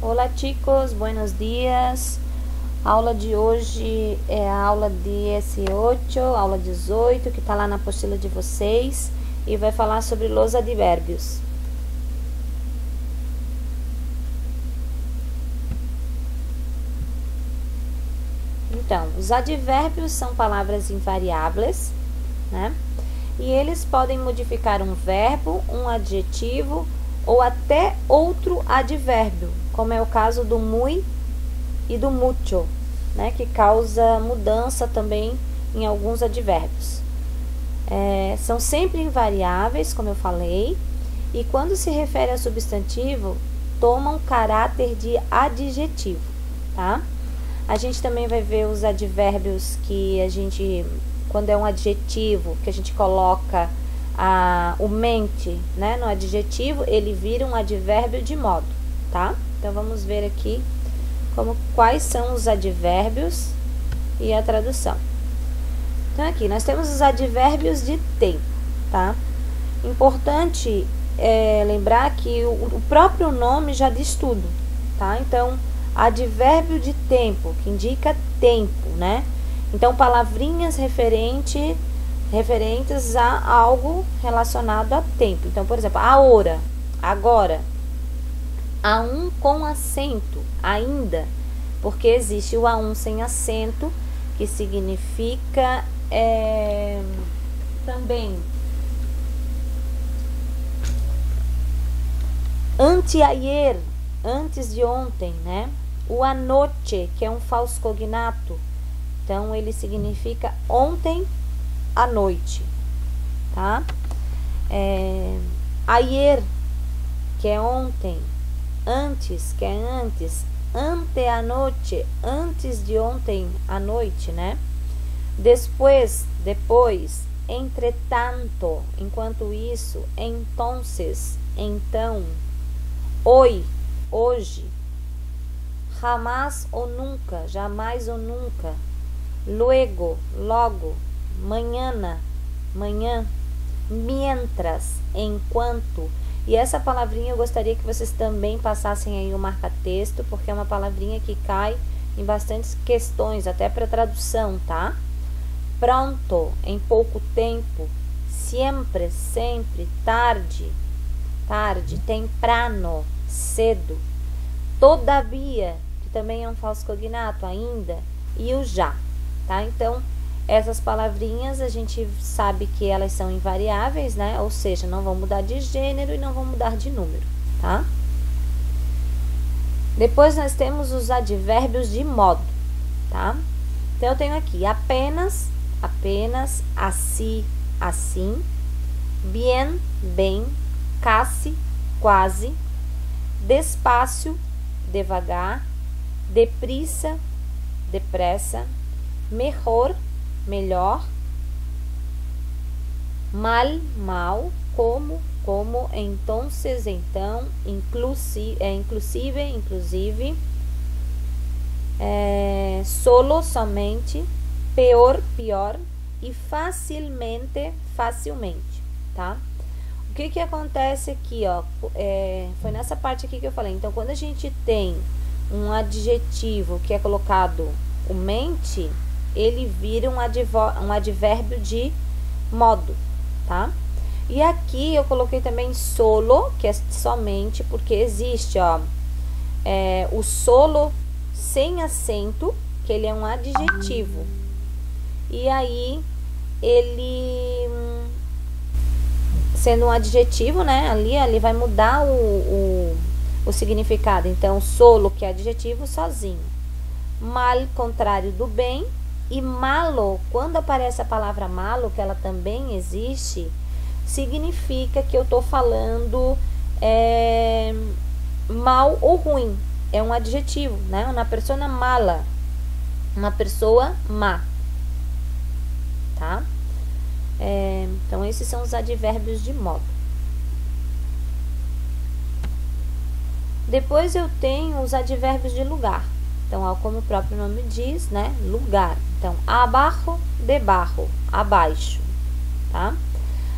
Olá, chicos, buenos dias. A aula de hoje é a aula 18, aula 18, que está lá na apostila de vocês, e vai falar sobre los advérbios. Então, os advérbios são palavras invariáveis, né? E eles podem modificar um verbo, um adjetivo ou até outro advérbio, como é o caso do muy e do mucho, né? Que causa mudança também em alguns advérbios. São sempre invariáveis, como eu falei, e quando se refere a substantivo, tomam caráter de adjetivo, tá? A gente também vai ver os advérbios que a gente, quando é um adjetivo, que a gente coloca o mente, né, no adjetivo, ele vira um advérbio de modo, tá? Então, vamos ver aqui quais são os advérbios e a tradução. Então, aqui nós temos os advérbios de tempo, tá? Importante lembrar que o próprio nome já diz tudo, tá? Então, advérbio de tempo, que indica tempo, né? Então, palavrinhas referentes a algo relacionado a tempo. Então, por exemplo, ahora, agora. A1 com acento, ainda, porque existe o A1 sem acento, que significa também anteayer, antes de ontem, né? O anoche, que é um falso cognato, então ele significa ontem à noite, tá? Ayer, que é ontem, antes, que é antes, anteanoche, antes de ontem à noite, né? Depois, entretanto, enquanto isso, entonces, então, hoy, hoje, jamás ou nunca, jamais ou nunca, luego, logo, mañana, manhã, mientras, enquanto. E essa palavrinha eu gostaria que vocês também passassem aí o marca-texto, porque é uma palavrinha que cai em bastantes questões, até para tradução, tá? Pronto, em pouco tempo, siempre, sempre, tarde, temprano, cedo, todavia, que também é um falso cognato, ainda, e o já, tá? Então, essas palavrinhas a gente sabe que elas são invariáveis, né? Ou seja, não vão mudar de gênero e não vão mudar de número, tá? Depois nós temos os advérbios de modo, tá? Então eu tenho aqui apenas, assim, assim, bien, bem, casi, quase, despacio, devagar, deprisa, depressa, mejor, melhor, mal, mal, como, entonces, então, inclusive, solo, somente, peor, pior e facilmente, tá? O que acontece aqui, ó, foi nessa parte aqui que eu falei. Então, quando a gente tem um adjetivo que é colocado o mente, ele vira um advérbio de modo, tá? E aqui eu coloquei também solo, que é somente, porque existe, ó, o solo sem acento, que ele é um adjetivo. E aí, ele, sendo um adjetivo, né, ali vai mudar o significado. Então, solo, que é adjetivo, sozinho. Mal, contrário do bem. E malo, quando aparece a palavra malo, que ela também existe, significa que eu tô falando mal ou ruim. É um adjetivo, né? Uma pessoa mala, uma pessoa má, tá? Então, esses são os advérbios de modo. Depois eu tenho os advérbios de lugar. Então, ó, como o próprio nome diz, né? Lugar. Então, abaixo, debaixo, abaixo, tá?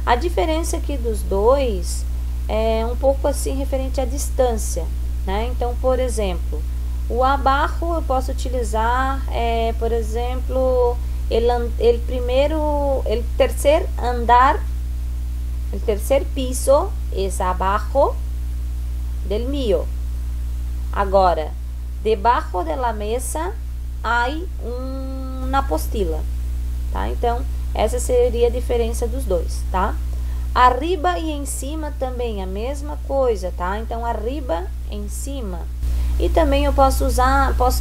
A diferença aqui dos dois é um pouco assim referente à distância. né? Então, por exemplo, o abajo eu posso utilizar, por exemplo, el tercer andar, el tercer piso es abajo del mío. Agora, debajo de la mesa hay una apostila, tá? Então, essa seria a diferença dos dois, tá? Arriba e em cima também a mesma coisa, tá? Então, arriba, em cima. E também eu posso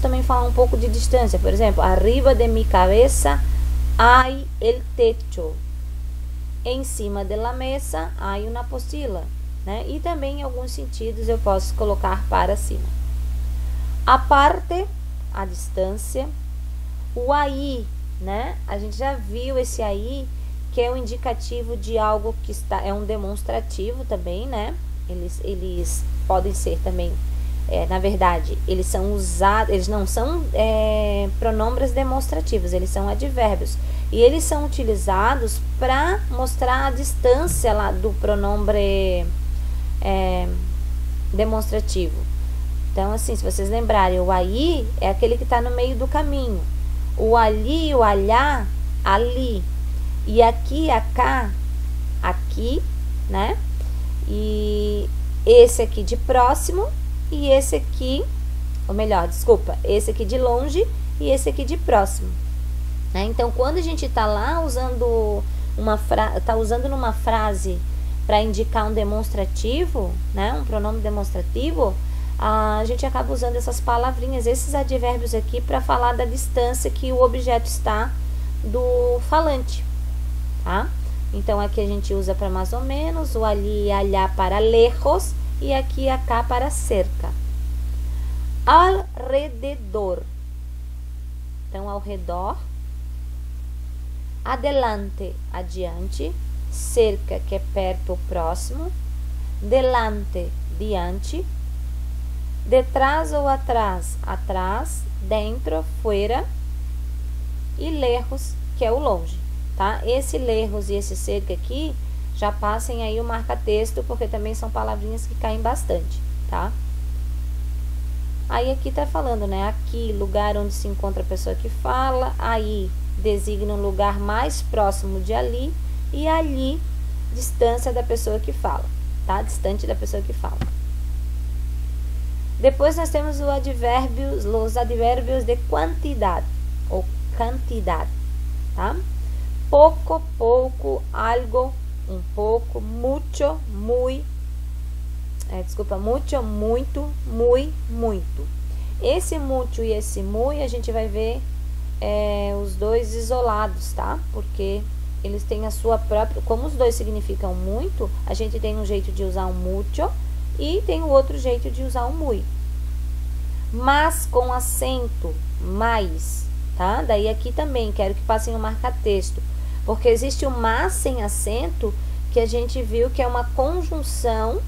também falar um pouco de distância. Por exemplo, arriba de mi cabeza hay el techo. Em cima de la mesa hay una apostila, né? E também em alguns sentidos eu posso colocar para cima. A parte, a distância. O aí, né? A gente já viu esse aí, que é um indicativo de algo que está, é um demonstrativo também, né? Eles podem ser também, na verdade, eles são usados, eles não são pronomes demonstrativos, eles são advérbios. E eles são utilizados para mostrar a distância lá do pronome demonstrativo. Então, assim, se vocês lembrarem, o aí é aquele que está no meio do caminho. O ali, o allá, ali. E aqui, acá, aqui, né? E esse aqui de próximo e esse aqui, ou melhor, desculpa, esse aqui de longe e esse aqui de próximo, né? Então, quando a gente tá lá usando numa frase para indicar um demonstrativo, né? Um pronome demonstrativo, a gente acaba usando essas palavrinhas, esses advérbios aqui para falar da distância que o objeto está do falante, tá? Então, aqui a gente usa para mais ou menos, o ali e allá para lejos e aqui acá para cerca. Alrededor. Então, ao redor. Adelante, adiante. Cerca, que é perto ou próximo. Delante, diante. Detrás ou atrás, atrás. Dentro, fora. E lejos, que é o longe, tá? Esse lejos e esse cerca aqui, já passem aí o marca-texto, porque também são palavrinhas que caem bastante, tá? Aí aqui tá falando, né? Aqui, lugar onde se encontra a pessoa que fala. Aí, designa um lugar mais próximo de ali. E ali, distância da pessoa que fala, tá? Distante da pessoa que fala. Depois nós temos os advérbios de quantidade, ou cantidade, tá? Pouco, pouco, algo, um pouco, mucho, muito, muito, muito. Esse muito e esse muito a gente vai ver os dois isolados, tá? Porque eles têm a sua própria... Como os dois significam muito, a gente tem um jeito de usar um mucho e tem o outro jeito de usar um muito. Mas com acento, mais, tá? Daí aqui também quero que passem o marca-texto, porque existe o mas sem acento, que a gente viu que é uma conjunção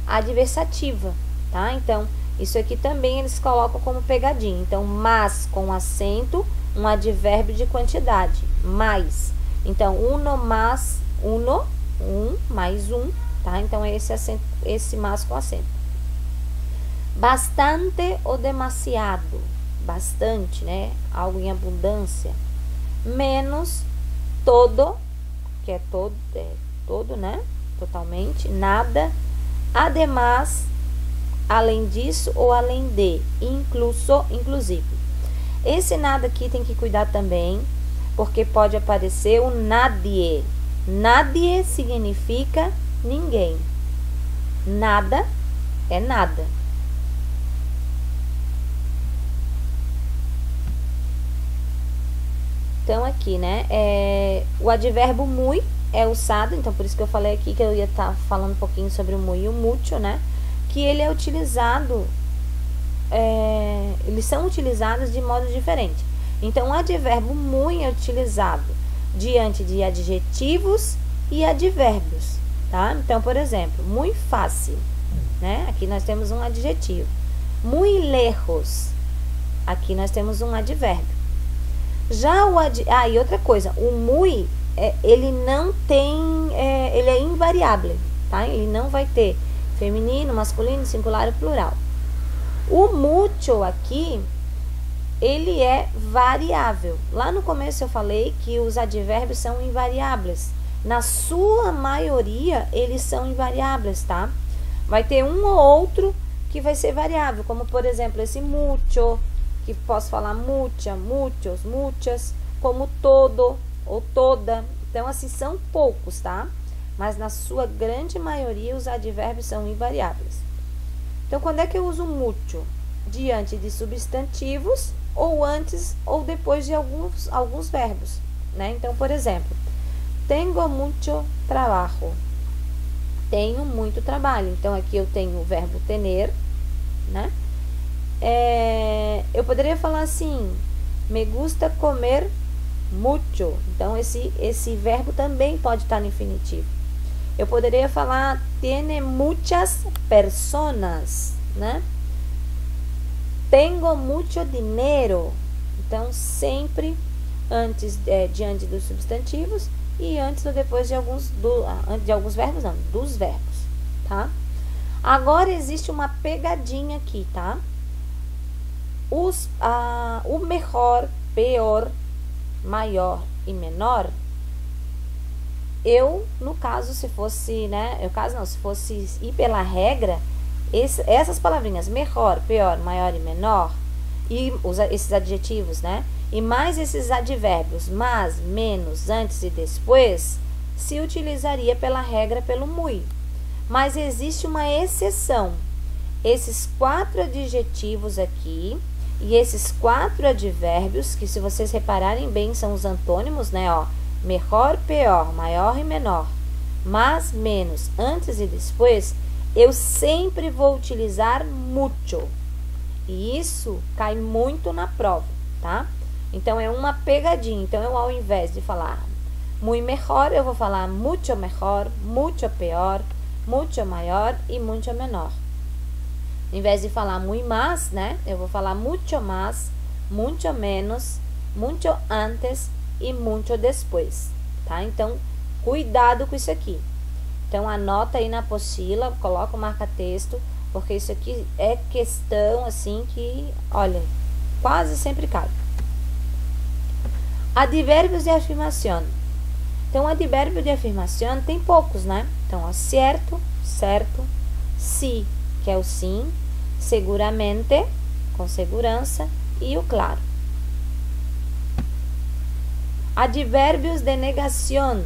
adversativa, tá? Então, isso aqui também eles colocam como pegadinha. Então, mas com acento, um advérbio de quantidade, mais. Então, uno mais uno, um mais um, tá? Então, é esse acento, esse mas com acento. Bastante ou demasiado, bastante, né? Algo em abundância. Menos, todo, que é todo, né? Totalmente, nada. Ademais, além disso ou além de, incluso, inclusive. Esse nada aqui tem que cuidar também, porque pode aparecer o nadie. Nadie significa ninguém. Nada é nada. Então, aqui, né, o advérbio muy é usado, então por isso que eu falei aqui que eu ia estar falando um pouquinho sobre o muy e o mucho, né, que ele é utilizado, eles são utilizados de modo diferente. Então, o advérbio muy é utilizado diante de adjetivos e advérbios, tá? Então, por exemplo, muy fácil, né, aqui nós temos um adjetivo. Muy lejos, aqui nós temos um advérbio. Já e outra coisa, o muy, ele não tem, ele é invariável, tá? Ele não vai ter feminino, masculino, singular e plural. O mucho aqui, ele é variável. Lá no começo eu falei que os advérbios são invariáveis. Na sua maioria, eles são invariáveis, tá? Vai ter um ou outro que vai ser variável, como por exemplo esse mucho, que posso falar mucha, muchos, muchas, como todo ou toda. Então, assim, são poucos, tá? Mas na sua grande maioria, os advérbios são invariáveis. Então, quando é que eu uso mucho? Diante de substantivos ou antes ou depois de alguns verbos, né? Então, por exemplo, tengo mucho trabajo. Tenho muito trabalho. Então, aqui eu tenho o verbo tener, né? Eu poderia falar assim, me gusta comer mucho. Então, esse verbo também pode estar no infinitivo. Eu poderia falar, tiene muchas personas, né? Tengo mucho dinero. Então, sempre antes, diante dos substantivos e antes ou depois de alguns verbos, não, dos verbos, tá? Agora, existe uma pegadinha aqui, tá? O melhor, pior, maior e menor, no caso, se fosse, né? Se fosse ir pela regra, essas palavrinhas, melhor, pior, maior e menor, e esses adjetivos, né? E mais esses advérbios, mas, menos, antes e depois, se utilizaria pela regra pelo muy. Mas existe uma exceção. Esses 4 adjetivos aqui e esses 4 advérbios, que se vocês repararem bem, são os antônimos, né? Ó, melhor, pior, maior e menor, mas, menos, antes e depois, eu sempre vou utilizar mucho. E isso cai muito na prova, tá? Então, é uma pegadinha. Então, eu, ao invés de falar muito melhor, eu vou falar mucho melhor, mucho pior, mucho maior e mucho menor. Em vez de falar muito mais, né? Eu vou falar mucho más, mucho menos, mucho antes e mucho después, tá? Então, cuidado com isso aqui. Então, anota aí na apostila, coloca o marca-texto, porque isso aqui é questão, assim, que, olha, quase sempre cai. Advérbios de afirmação. Então, advérbio de afirmação tem poucos, né? Então, ó, certo, certo, sí, que é o sim, seguramente, com segurança, e o claro. Advérbios de negação.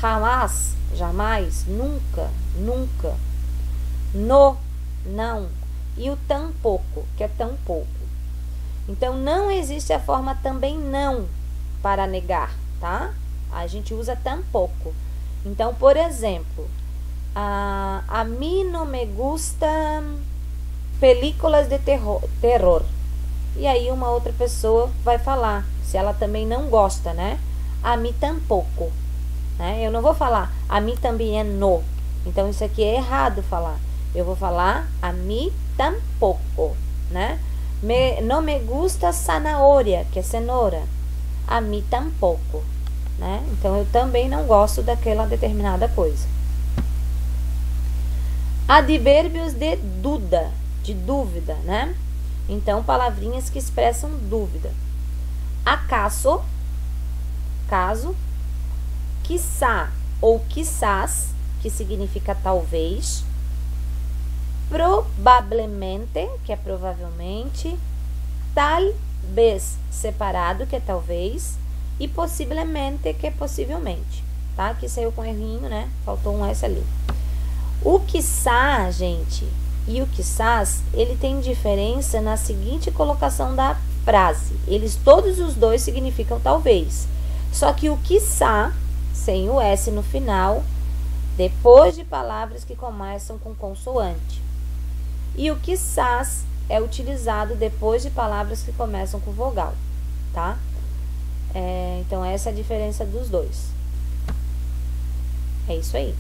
Jamás, jamais, nunca, nunca. No, não. E o tampouco, que é tão pouco. Então, não existe a forma também não para negar, tá? A gente usa tampouco. Então, por exemplo, a mim não me gusta películas de terror. E aí uma outra pessoa vai falar, se ela também não gosta, né? A mim tampouco, né? Eu não vou falar, a mim também é no. Então, isso aqui é errado falar. Eu vou falar, a mim tampouco, né? Não me gusta zanahoria, que é cenoura. A mim tampouco, né? Então, eu também não gosto daquela determinada coisa. Advérbios de dúvida, né? Então, palavrinhas que expressam dúvida. Acaso, caso, quizá ou quizás, que significa talvez, probablemente, que é provavelmente, talvez, separado, que é talvez, e possivelmente, que é possivelmente, tá? Aqui saiu com errinho, né? Faltou um S ali. O quiçá, gente, e o quizás, ele tem diferença na seguinte colocação da frase. Eles, todos os dois, significam talvez. Só que o quiçá, sem o S no final, depois de palavras que começam com consoante. E o quizás é utilizado depois de palavras que começam com vogal, tá? Então, essa é a diferença dos dois. É isso aí.